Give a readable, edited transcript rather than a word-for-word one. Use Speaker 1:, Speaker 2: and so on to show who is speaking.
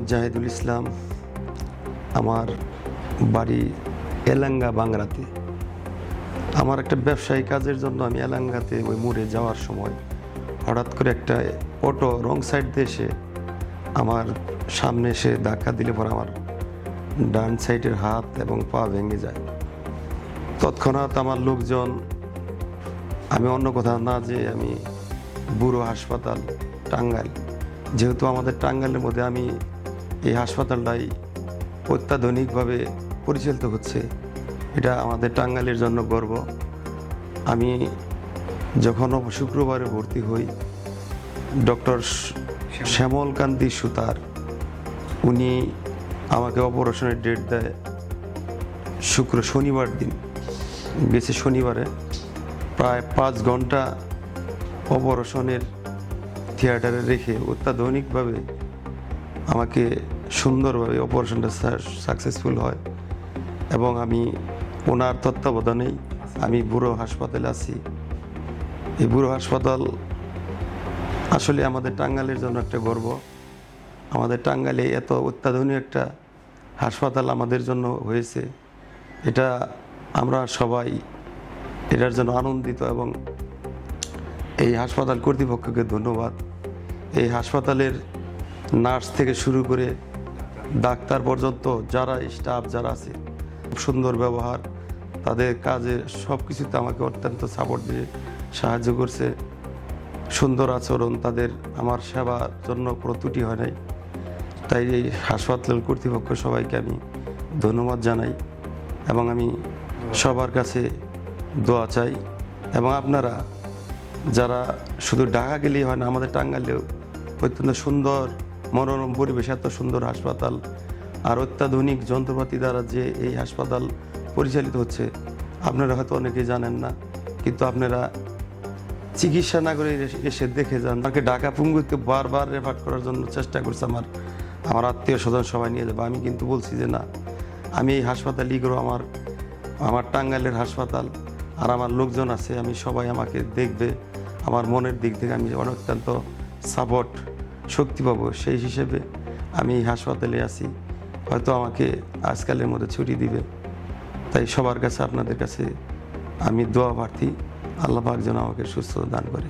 Speaker 1: জাহিদুল ইসলাম। আমার বাড়ি এলাঙ্গা বাংরাতে। আমার একটা ব্যবসায়ী কাজের জন্য আমি এলাঙ্গাতে ওই মোড়ে যাওয়ার সময় হঠাৎ করে একটা অটো রং সাইড দিয়ে এসে আমার সামনে এসে ধাক্কা দিলে পরে আমার ডান সাইডের হাত এবং পা ভেঙে যায়। তৎক্ষণাৎ আমার লোকজন, আমি অন্য কোথাও না যে আমি বুড়ো হাসপাতাল টাঙ্গাইল, যেহেতু আমাদের টাঙ্গাইলের মধ্যে আমি এই হাসপাতালটাই অত্যাধুনিকভাবে পরিচালিত হচ্ছে, এটা আমাদের টাঙ্গাইলের জন্য গর্ব। আমি যখন শুক্রবারে ভর্তি হই, ডক্টর শ্যামলকান্তি সুতার উনি আমাকে অপারেশনের ডেট দেয় শনিবার দিন। গেছে শনিবারে প্রায় 5 ঘন্টা অপারেশনের থিয়েটারে রেখে অত্যাধুনিকভাবে আমাকে সুন্দরভাবে অপারেশনটা সাকসেসফুল হয় এবং আমি ওনার তত্ত্বাবধানেই আমি বুড়ো হাসপাতালে আছি। এই বুড়ো হাসপাতাল আসলে আমাদের টাঙ্গাইলের জন্য একটা গর্ব। আমাদের টাঙ্গাইলে এত অত্যাধুনিক একটা হাসপাতাল আমাদের জন্য হয়েছে, এটা আমরা সবাই এটার জন্য আনন্দিত এবং এই হাসপাতাল কর্তৃপক্ষকে ধন্যবাদ। এই হাসপাতালের নার্স থেকে শুরু করে ডাক্তার পর্যন্ত যারা স্টাফ যারা আছে, খুব সুন্দর ব্যবহার, তাদের কাজে সব কিছুতে আমাকে অত্যন্ত সাপোর্ট দিয়ে সাহায্য করছে। সুন্দর আচরণ তাদের, আমার সেবার জন্য কোনো ত্রুটি হয় নাই। তাই এই হাসপাতাল কর্তৃপক্ষ সবাইকে আমি ধন্যবাদ জানাই এবং আমি সবার কাছে দোয়া চাই। এবং আপনারা যারা শুধু ঢাকা গেলেই হয় না, আমাদের টাঙ্গাইলেও অত্যন্ত সুন্দর মনোরম পরিবেশ, এত সুন্দর হাসপাতাল আর অত্যাধুনিক যন্ত্রপাতি দ্বারা যে এই হাসপাতাল পরিচালিত হচ্ছে, আপনারা হয়তো অনেকেই জানেন না, কিন্তু আপনারা চিকিৎসা না করে এসে দেখে যান। আমাকে ঢাকা পঙ্গুতে বারবার রেফার করার জন্য চেষ্টা করছে আমার আত্মীয় স্বজন সবাই নিয়ে যাবো। আমি কিন্তু বলছি যে না, আমি এই হাসপাতালই করবো, আমার টাঙ্গাইলের হাসপাতাল আর আমার লোকজন আছে, আমি সবাই আমাকে দেখবে, আমার মনের দিক থেকে আমি অত্যন্ত সাপোর্ট শক্তি পাবো, সেই হিসেবে আমি এই হাসপাতালে আছি। হয়তো আমাকে আজকালের মধ্যে ছুটি দিবে, তাই সবার কাছে আপনাদের কাছে আমি দোয়া প্রার্থী, আল্লাহ পাক যেন আমাকে সুস্থতা দান করে।